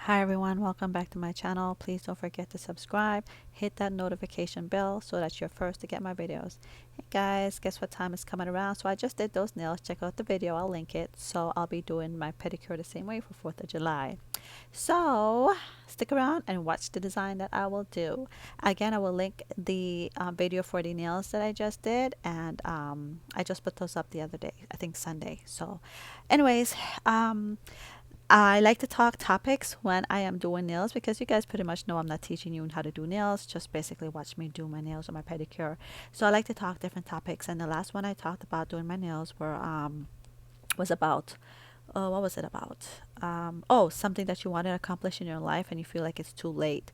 Hi everyone, welcome back to my channel. Please don't forget to subscribe, hit that notification bell so that you're first to get my videos. Hey guys, guess what time is coming around? So I just did those nails. Check out the video, I'll link it. So I'll be doing my pedicure the same way for 4th of July. So stick around and watch the design that I will do. Again, I will link the video for the nails that I just did, and I just put those up the other day, I think Sunday. So anyways, I like to talk topics when I am doing nails because you guys pretty much know I'm not teaching you how to do nails. Just basically watch me do my nails or my pedicure. So I like to talk different topics. And the last one I talked about doing my nails was about what was it about? Something that you want to accomplish in your life and you feel like it's too late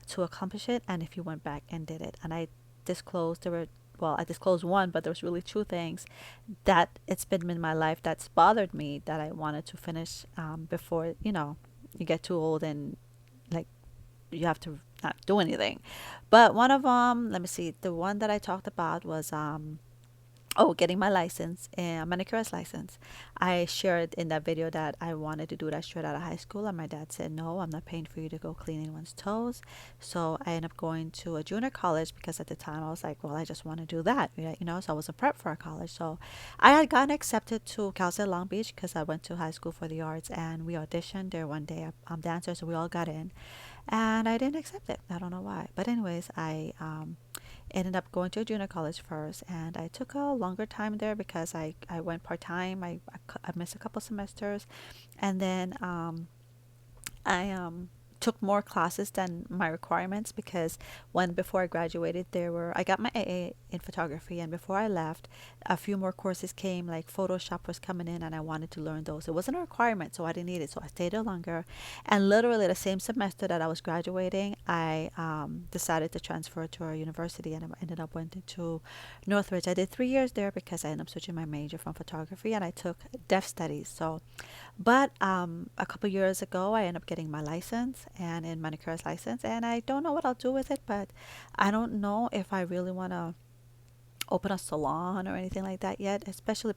to accomplish it. And if you went back and did it, and I disclosed there were I disclosed one, but there was really two things that it's been in my life that's bothered me that I wanted to finish before you get too old and like you have to not do anything. But one of them, let me see, the one that I talked about was getting my license, a manicurist license. I shared in that video that I wanted to do that straight out of high school, and my dad said, "No, I'm not paying for you to go clean anyone's toes." So I ended up going to a junior college because at the time I was like, "Well, I just want to do that," So I was a prep for a college. So I had gotten accepted to Cal State Long Beach because I went to high school for the arts, and we auditioned there one day. I'm dancers, so we all got in, and I didn't accept it. I don't know why, but anyways, I ended up going to a junior college first, and I took a longer time there because I went part-time. I missed a couple semesters, and then I took more classes than my requirements because when before I graduated I got my AA in photography, and before I left a few more courses came, like Photoshop was coming in, and I wanted to learn those. It wasn't a requirement, so I didn't need it, so I stayed there longer. And literally the same semester that I was graduating, I decided to transfer to a university, and I ended up went into Northridge. I did 3 years there because I ended up switching my major from photography, and I took deaf studies. So but a couple years ago, I ended up getting my license and in manicurist license, and I don't know what I'll do with it, but I don't know if I really want to open a salon or anything like that yet, especially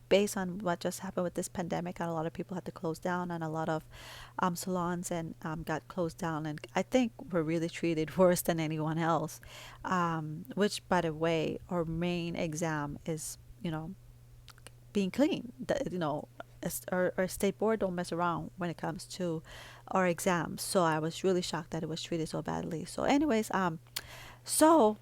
based on what just happened with this pandemic, and a lot of people had to close down, and a lot of salons and got closed down, and I think we're really treated worse than anyone else. Which, by the way, our main exam is, being clean. Our state board don't mess around when it comes to our exams. So I was really shocked that it was treated so badly. So, anyways, so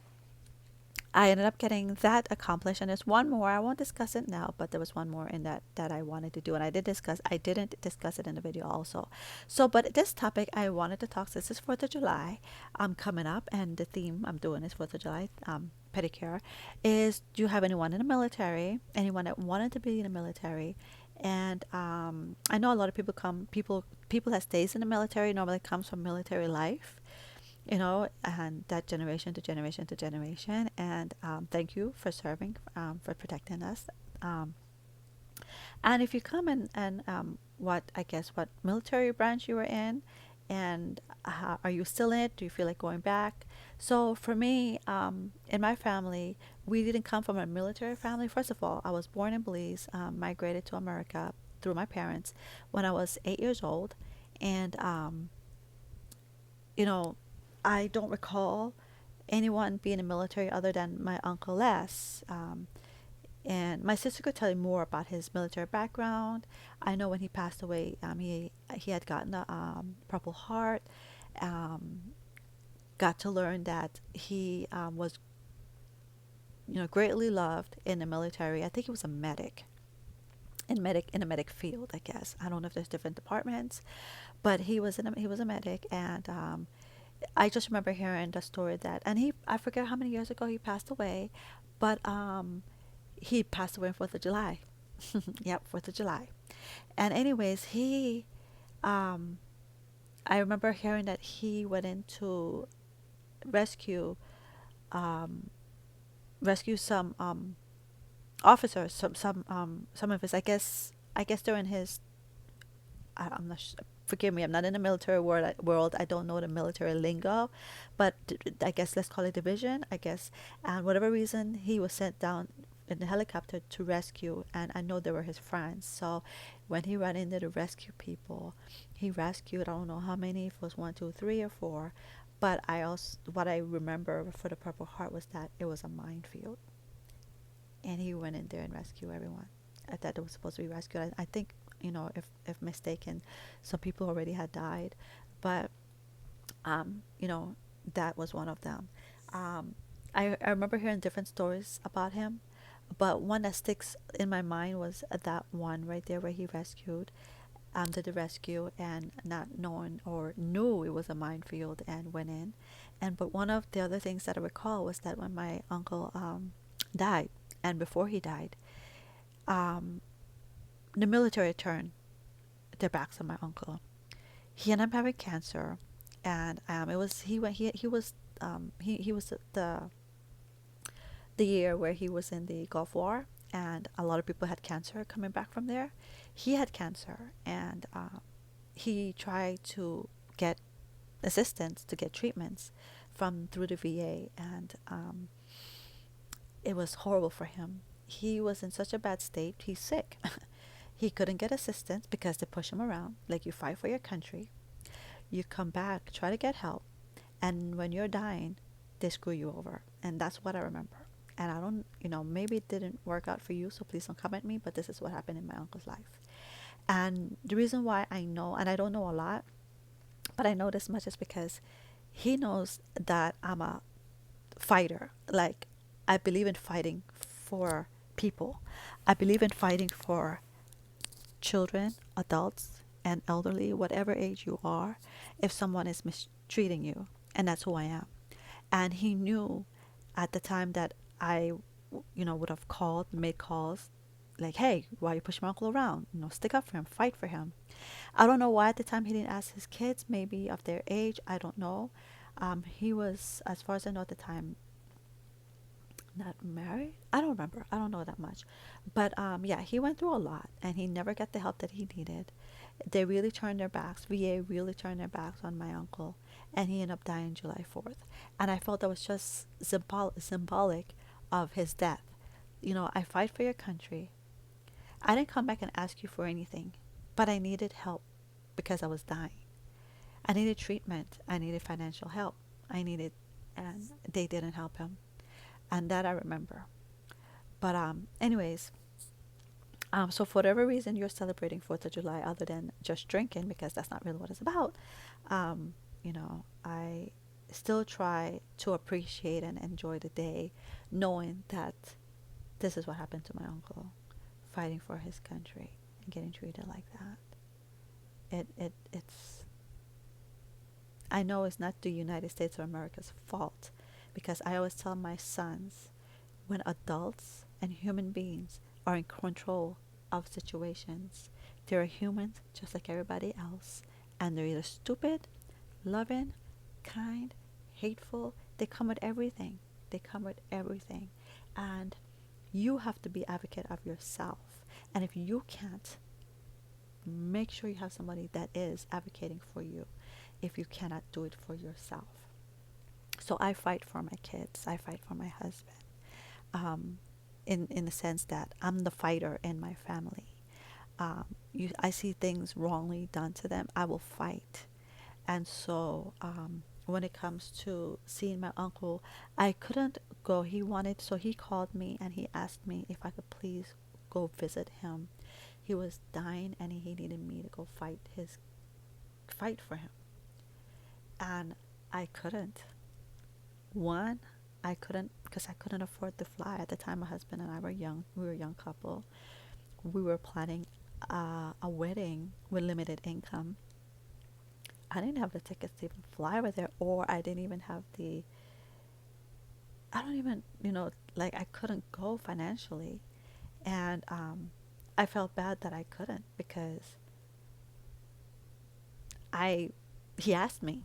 I ended up getting that accomplished, and there's one more. I won't discuss it now, but there was one more in that I wanted to do, and I didn't discuss it in the video also. So, but this topic I wanted to talk. This is 4th of July, coming up, and the theme I'm doing is 4th of July pedicure. Is do you have anyone in the military? Anyone that wanted to be in the military? And I know a lot of people that stays in the military normally comes from military life, and that generation to generation to generation. And thank you for serving, for protecting us. Um, and if you come in and what military branch you were in, and are you still in it? Do you feel like going back? So for me, in my family, we didn't come from a military family. First of all, I was born in Belize, migrated to America through my parents when I was 8 years old, and you know, I don't recall anyone being in the military other than my uncle Les. And my sister could tell you more about his military background. I know when he passed away, he had gotten a Purple Heart. Um, got to learn that he was greatly loved in the military. I think he was a medic in a medic field. I guess I don't know if there's different departments, but he was a medic, and I just remember hearing the story that, and I forget how many years ago he passed away, but he passed away on 4th of July. Yep, 4th of July. And anyways, um, I remember hearing that he went into rescue, um, rescue some officers, some of his, I guess during his, I'm not sure. Forgive me, I'm not in the military world. I don't know the military lingo, but I guess let's call it division. I guess, and whatever reason he was sent down in the helicopter to rescue, and I know they were his friends. So when he ran in there to rescue people, he rescued, I don't know how many, if it was one, two, three, or four. But I also, what I remember for the Purple Heart was that it was a minefield, and he went in there and rescued everyone that was supposed to be rescued. I think, if mistaken, some people already had died, but um, you know, that was one of them. Um, I remember hearing different stories about him, but one that sticks in my mind was that one right there where he rescued, did the rescue and not knowing or knew it was a minefield and went in. And but one of the other things that I recall was that when my uncle died, and before he died, um, the military turned their backs on my uncle. He ended up having cancer, and it was he was he was the year where he was in the Gulf War, and a lot of people had cancer coming back from there. He had cancer, and he tried to get assistance to get treatments from through the VA, and it was horrible for him. He was in such a bad state. He's sick. He couldn't get assistance because they push him around. Like, you fight for your country, you come back, try to get help, and when you're dying, they screw you over. And that's what I remember. And I don't, maybe it didn't work out for you, so please don't come at me, but this is what happened in my uncle's life. And the reason why I know, and I don't know a lot, but I know this much, is because he knows that I'm a fighter. Like, I believe in fighting for people. I believe in fighting for children, adults, and elderly, whatever age you are, if someone is mistreating you. And that's who I am. And he knew at the time that I, would have called, made calls, like, hey, why you push my uncle around? Stick up for him, fight for him. I don't know why at the time he didn't ask his kids, maybe of their age. I don't know. He was, as far as I know at the time, not married. I don't remember. I don't know that much. But yeah, he went through a lot, and he never got the help that he needed. They really turned their backs. VA really turned their backs on my uncle, and he ended up dying July 4th. And I felt that was just symbolic of his death. I fight for your country. I didn't come back and ask you for anything, but I needed help because I was dying. I needed treatment. I needed financial help. And they didn't help him. And that I remember. But anyways, so for whatever reason you're celebrating 4th of July other than just drinking, because that's not really what it's about, I still try to appreciate and enjoy the day, knowing that this is what happened to my uncle, fighting for his country and getting treated like that. It's I know it's not the United States of America's fault, because I always tell my sons, when adults and human beings are in control of situations, they're humans just like everybody else, and they're either stupid, loving, kind, hateful. They come with everything. And you have to be advocate of yourself. And if you can't, make sure you have somebody that is advocating for you if you cannot do it for yourself. So I fight for my kids. I fight for my husband. In the sense that I'm the fighter in my family. I see things wrongly done to them, I will fight. And so when it comes to seeing my uncle, I couldn't go. So he called me and he asked me if I could please go visit him. He was dying and he needed me to go fight for him. And I couldn't. One, I couldn't, because I couldn't afford to fly. At the time, my husband and I were young. We were a young couple. We were planning a wedding with limited income. I didn't have the tickets to even fly over there, or I didn't even have I don't even, I couldn't go financially. And I felt bad that I couldn't, because he asked me.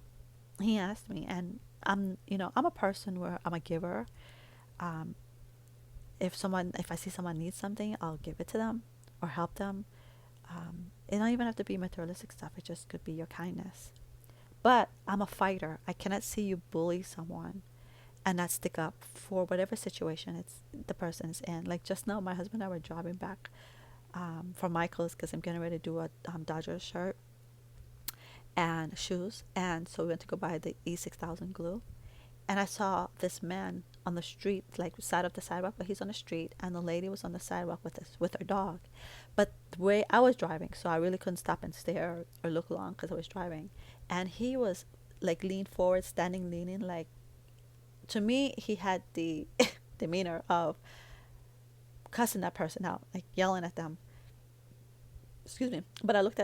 And I'm a person where I'm a giver. Um, if I see someone needs something, I'll give it to them or help them. It don't even have to be materialistic stuff. It just could be your kindness. But I'm a fighter. I cannot see you bully someone and not stick up for whatever situation it's the person is in. Like just now, my husband and I were driving back from Michael's because I'm getting ready to do a Dodgers shirt and shoes, and so we went to go buy the E6000 glue. And I saw this man on the street, like side of the sidewalk, but he's on the street, and the lady was on the sidewalk with her dog. But the way I was driving, so I really couldn't stop and stare or look long because I was driving. And he was like leaned forward, standing, leaning, like to me, he had the demeanor of cussing that person out, like yelling at them. Excuse me. But I looked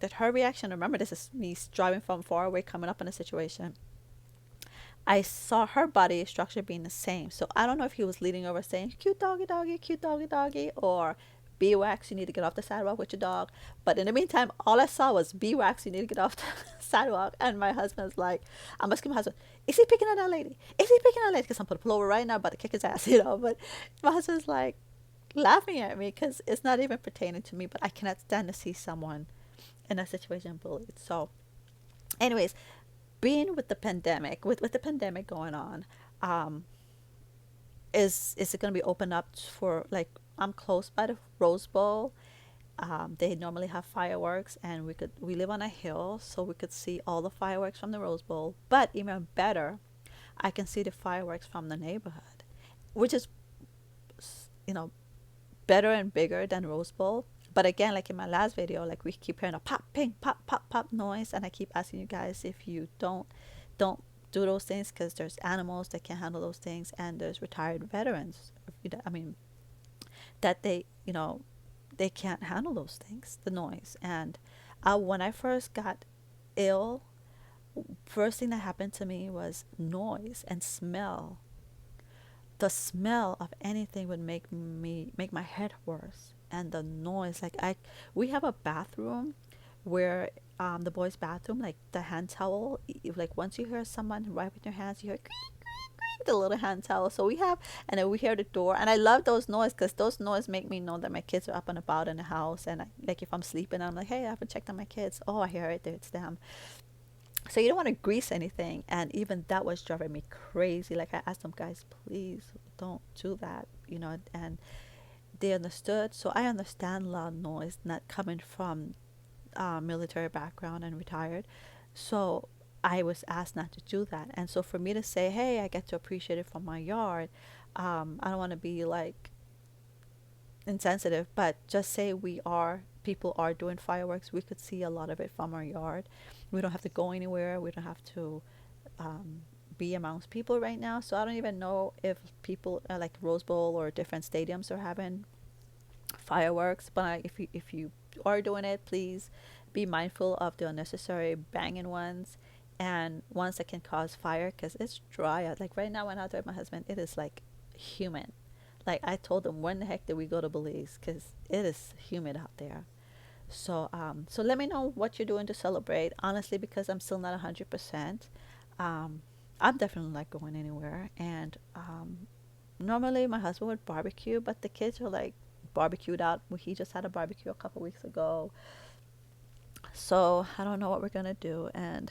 at her reaction. Remember, this is me driving from far away, coming up in a situation. I saw her body structure being the same. So I don't know if he was leaning over saying, cute doggy doggy, cute doggy doggy, or B-Wax, you need to get off the sidewalk with your dog. But in the meantime, all I saw was B-Wax, you need to get off the sidewalk. And my husband's like, I'm asking my husband, is he picking on that lady? Is he picking on that lady? Because I'm going to pull over right now, about to kick his ass, you know. But my husband's like laughing at me because it's not even pertaining to me. But I cannot stand to see someone in a situation bullied. So anyways, being with the pandemic, with the pandemic going on, is it going to be open up for, like, I'm close by the Rose Bowl. They normally have fireworks, and we live on a hill, so we could see all the fireworks from the Rose Bowl. But even better, I can see the fireworks from the neighborhood, which is, you know, better and bigger than Rose Bowl. But again, like in my last video, like we keep hearing a pop, ping, pop, pop, pop noise, and I keep asking you guys if you don't do those things, because there's animals that can handle those things, and there's retired veterans. I mean, that they can't handle those things, the noise. And when I first got ill, first thing that happened to me was noise and smell. The smell of anything would make my head worse, and the noise, like we have a bathroom where the boys' bathroom, like the hand towel, like once you hear someone wiping their hands, you hear the little hand towel. So we have, and then we hear the door, and I love those noise because those noise make me know that my kids are up and about in the house. And like if I'm sleeping, I'm like, hey, I haven't checked on my kids. Oh, I hear it there, it's them. So you don't want to grease anything, and even that was driving me crazy. Like I asked them, guys, please don't do that, and they understood. So I understand loud noise not coming from military background and retired. So I was asked not to do that. And so for me to say, hey, I get to appreciate it from my yard, I don't want to be like insensitive, but just say people are doing fireworks. We could see a lot of it from our yard. We don't have to go anywhere. We don't have to be amongst people right now. So I don't even know if people like Rose Bowl or different stadiums are having fireworks. But if you are doing it, please be mindful of the unnecessary banging ones and ones that can cause fire, because it's dry out. Like right now when I was with my husband, it is like humid. Like I told him, when the heck did we go to Belize? Because it is humid out there. So so let me know what you're doing to celebrate. Honestly, because I'm still not 100%. I'm definitely not going anywhere. And normally my husband would barbecue, but the kids are like barbecued out. He just had a barbecue a couple weeks ago. So I don't know what we're gonna do. And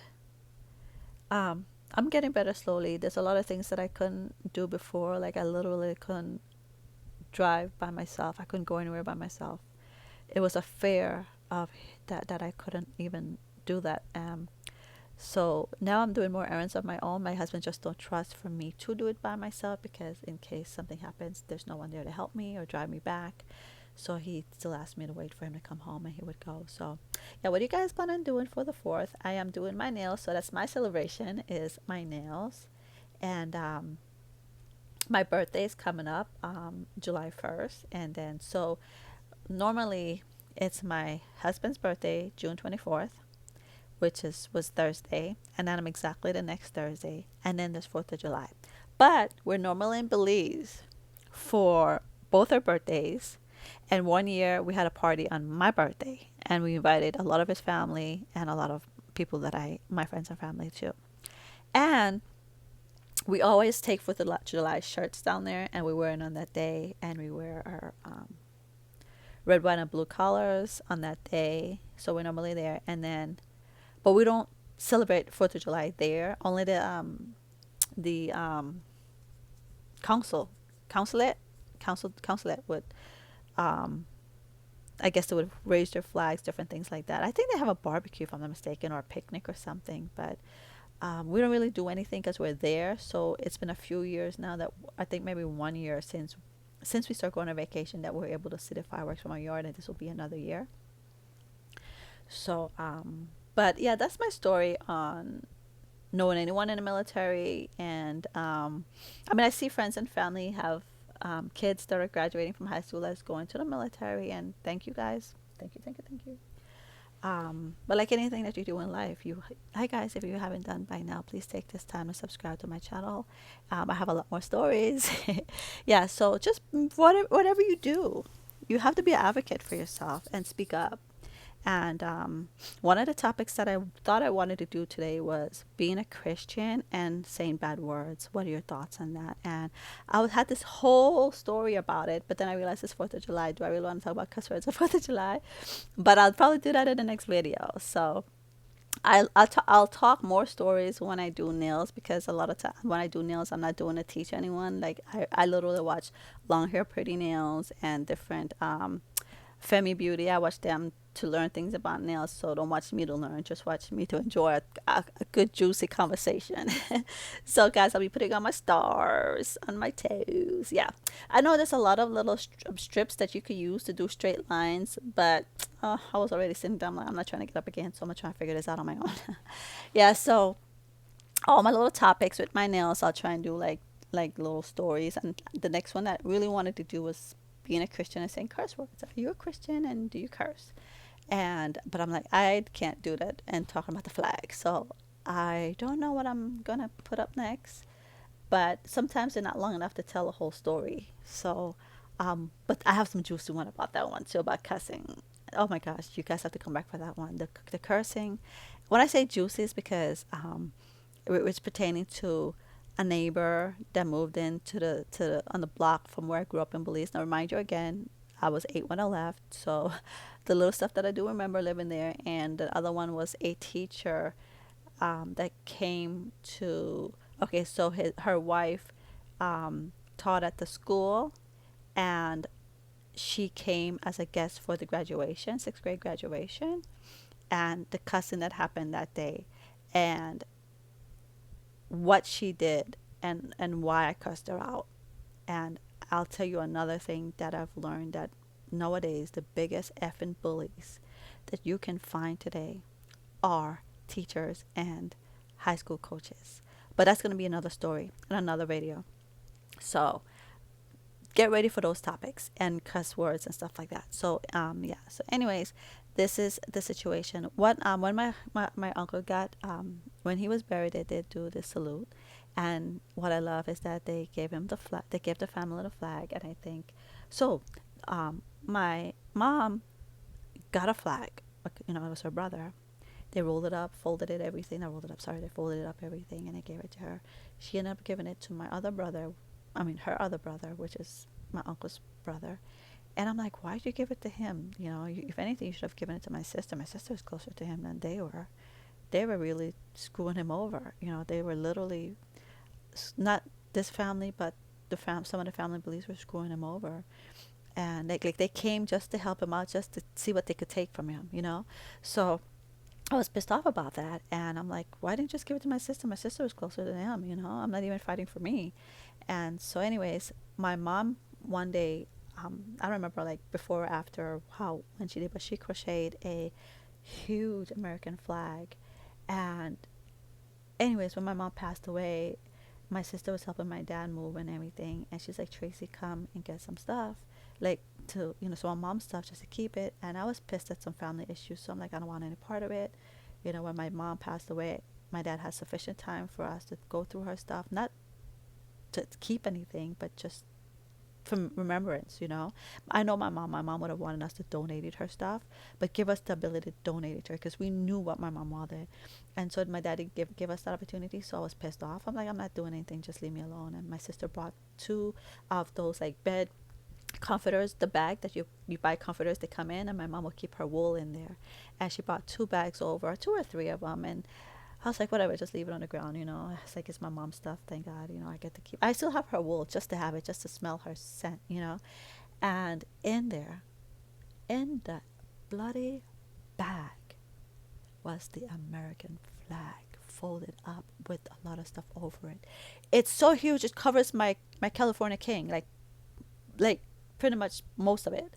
I'm getting better slowly. There's a lot of things that I couldn't do before. Like I literally couldn't drive by myself. I couldn't go anywhere by myself. It was a fear of that I couldn't even do that. So now I'm doing more errands of my own. My husband just don't trust for me to do it by myself, because in case something happens, there's no one there to help me or drive me back. So he still asked me to wait for him to come home, and he would go. So yeah, what are you guys planning on doing for the 4th? I am doing my nails, so that's my celebration, is my nails. And my birthday is coming up July 1st. And then so normally it's my husband's birthday, June 24th, which was Thursday, and then I'm exactly the next Thursday, and then there's 4th of July. But we're normally in Belize for both our birthdays, and one year we had a party on my birthday, and we invited a lot of his family and a lot of people that my friends and family too. And we always take 4th of July shirts down there, and we wear it on that day, and we wear our red, white, and blue colors on that day. So we're normally there, and then, but we don't celebrate 4th of July there. Only the council, consulate, consulate would, um, I guess they would raise their flags, different things like that. I think they have a barbecue, if I'm not mistaken, or a picnic or something. But we don't really do anything because we're there. So it's been a few years now that I think maybe 1 year since we started going on vacation that we're able to see the fireworks from our yard, and this will be another year. So, but yeah, that's my story on knowing anyone in the military. And I mean, I see friends and family have kids that are graduating from high school that's going to the military, and thank you guys. Thank you, thank you, thank you. But like anything that you do in life, you hi guys, if you haven't done by now, please take this time to subscribe to my channel. I have a lot more stories. Yeah, so just whatever you do, you have to be an advocate for yourself and speak up. And one of the topics that I thought I wanted to do today was being a Christian and saying bad words. What are your thoughts on that? And had this whole story about it, but then I realized it's 4th of July. Do I really want to talk about cuss words on 4th of July? But I'll probably do that in the next video. So I'll talk more stories when I do nails, because a lot of time when I do nails, I'm not doing to teach anyone. Like I literally watch long hair pretty nails and different Femi Beauty. I watch them to learn things about nails. So don't watch me to learn. Just watch me to enjoy a good juicy conversation. So guys, I'll be putting on my stars on my toes. Yeah, I know there's a lot of little strips that you could use to do straight lines, but I was already sitting down. Like, I'm not trying to get up again, so I'm gonna try to figure this out on my own. Yeah, so all my little topics with my nails, I'll try and do like little stories. And the next one that I really wanted to do was being a Christian and saying curse words. Are you a Christian and do you curse? And but I'm like, I can't do that and talking about the flag. So I don't know what I'm gonna put up next. But sometimes they're not long enough to tell a whole story. So but I have some juicy one about that one too, about cussing. Oh my gosh, you guys have to come back for that one. The cursing. When I say juicy, is because it was pertaining to a neighbor that moved into the on the block from where I grew up in Belize. Now, remind you again, I was 8 when I left, so the little stuff that I do remember living there. And the other one was a teacher that came to. Okay, so her wife taught at the school, and she came as a guest for the graduation, sixth grade graduation, and the cussing that happened that day, and what she did, and why I cussed her out. And I'll tell you another thing that I've learned, that nowadays the biggest effing bullies that you can find today are teachers and high school coaches. But that's going to be another story in another video. So get ready for those topics and cuss words and stuff like that. So yeah. So anyways, this is the situation. What when my uncle got when he was buried, they did do the salute. And what I love is that they gave him the flag. They gave the family the flag, and I think so. My mom got a flag. You know, it was her brother. They rolled it up, folded it, everything. I rolled it up. Sorry, they folded it up, everything, and they gave it to her. She ended up giving it to my other brother. I mean, her other brother, which is my uncle's brother. And I'm like, why did you give it to him? You know, if anything, you should have given it to my sister. My sister was closer to him than they were. They were really screwing him over. You know, they were literally not this family, but some of the family beliefs were screwing him over. And they came just to help him out, just to see what they could take from him. You know, so I was pissed off about that, and I'm like, why didn't you just give it to my sister? My sister was closer to him, you know. I'm not even fighting for me. And so, anyways, my mom one day, I don't remember like before or after how when she did, but she crocheted a huge American flag. And anyways, when my mom passed away, my sister was helping my dad move and everything, and she's like, Tracy, come and get some stuff, like to, you know, so my mom's stuff just to keep it. And I was pissed at some family issues, so I'm like, I don't want any part of it. You know, when my mom passed away, my dad had sufficient time for us to go through her stuff, not to keep anything, but just from remembrance, you know. I know my mom would have wanted us to donate her stuff, but give us the ability to donate it to her, because we knew what my mom wanted. And so my dad didn't give us that opportunity, so I was pissed off. I'm like, I'm not doing anything, just leave me alone. And my sister brought two of those like bed comforters, the bag that you buy comforters, they come in, and my mom will keep her wool in there. And she brought two bags over, two or three of them. And I was like, whatever, just leave it on the ground, you know. It's like, it's my mom's stuff. Thank God, you know, I get to keep. I still have her wool just to have it, just to smell her scent, you know. And in there, in that bloody bag, was the American flag folded up with a lot of stuff over it. It's so huge, it covers my California King, like pretty much most of it.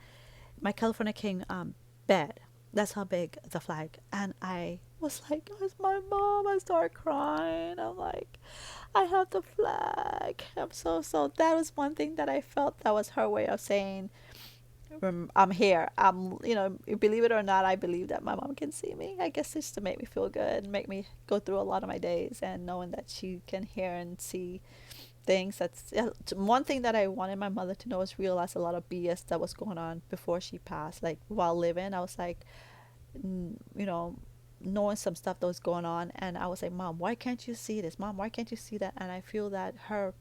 My California King bed. That's how big the flag. And I was like, oh, it's my mom. I start crying. I'm like, I have the flag. So that was one thing that I felt that was her way of saying, I'm here. You know, believe it or not, I believe that my mom can see me. I guess just to make me feel good, make me go through a lot of my days, and knowing that she can hear and see things. That's, yeah, one thing that I wanted my mother to know is realize a lot of BS that was going on before she passed. Like while living, I was like, you know, knowing some stuff that was going on, and I was like, Mom, why can't you see this? Mom, why can't you see that? And I feel that her,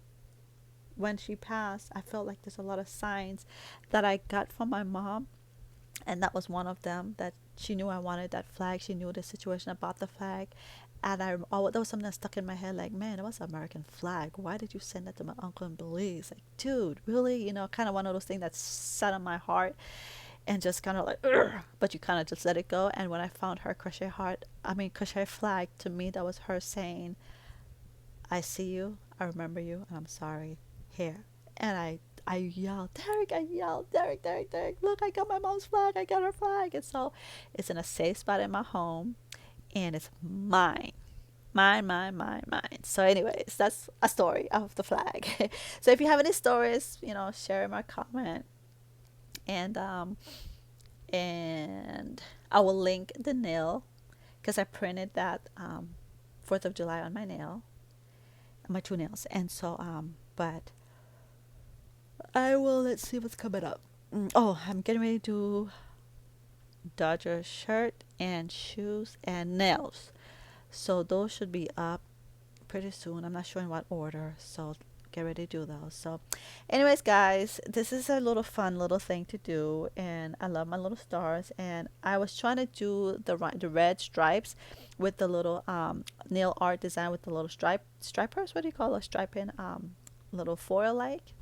when she passed, I felt like there's a lot of signs that I got from my mom, and that was one of them. That she knew I wanted that flag. She knew the situation about the flag, and that was something that stuck in my head. Like, man, it was an American flag. Why did you send that to my uncle in Belize? Like, dude, really? You know, kind of one of those things that sat on my heart, and just kind of like, ugh, but you kind of just let it go. And when I found her crochet flag, to me, that was her saying, I see you, I remember you, and I'm sorry. Here. And I yelled, Derek, Derek, look, I got my mom's flag, I got her flag. And so it's in a safe spot in my home, and it's mine. Mine. So anyways, that's a story of the flag. So if you have any stories, you know, share in my comment. And I will link the nail, because I printed that 4th of July on my nail, my two nails. And so but I will, let's see what's coming up. Oh, I'm getting ready to do Dodger shirt and shoes and nails. So those should be up pretty soon. I'm not sure in what order. So get ready to do those. So anyways, guys, this is a little fun little thing to do, and I love my little stars. And I was trying to do the red stripes with the little nail art design with the little stripers. What do you call those? Striping little foil like.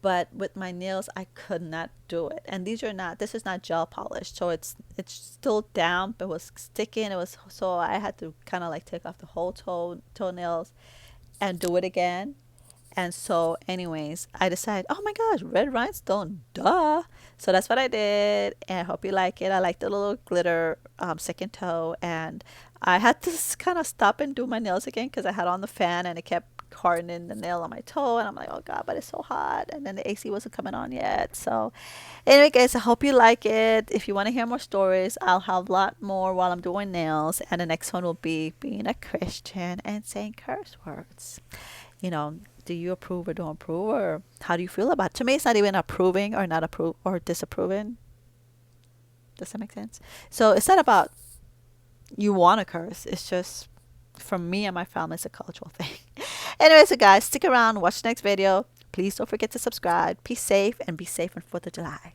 But with my nails, I could not do it. And this is not gel polish, so it's still damp. It was sticking. It was, so I had to kind of like take off the whole toenails and do it again. And so anyways, I decided, oh my gosh, red rhinestone, duh. So that's what I did, and I hope you like it. I like the little glitter second toe, and I had to kind of stop and do my nails again because I had on the fan and it kept hardening the nail on my toe, and I'm like, oh god, but it's so hot, and then the AC wasn't coming on yet. So anyway, guys, I hope you like it. If you want to hear more stories, I'll have a lot more while I'm doing nails, and the next one will be being a Christian and saying curse words. You know, do you approve or don't approve, or how do you feel about it? To me, it's not even approving or not approve or disapproving. Does that make sense? So it's not about you want to curse. It's just, from me and my family, it's a cultural thing. Anyway, so guys, stick around, watch the next video. Please don't forget to subscribe. Be safe, and be safe on 4th of July.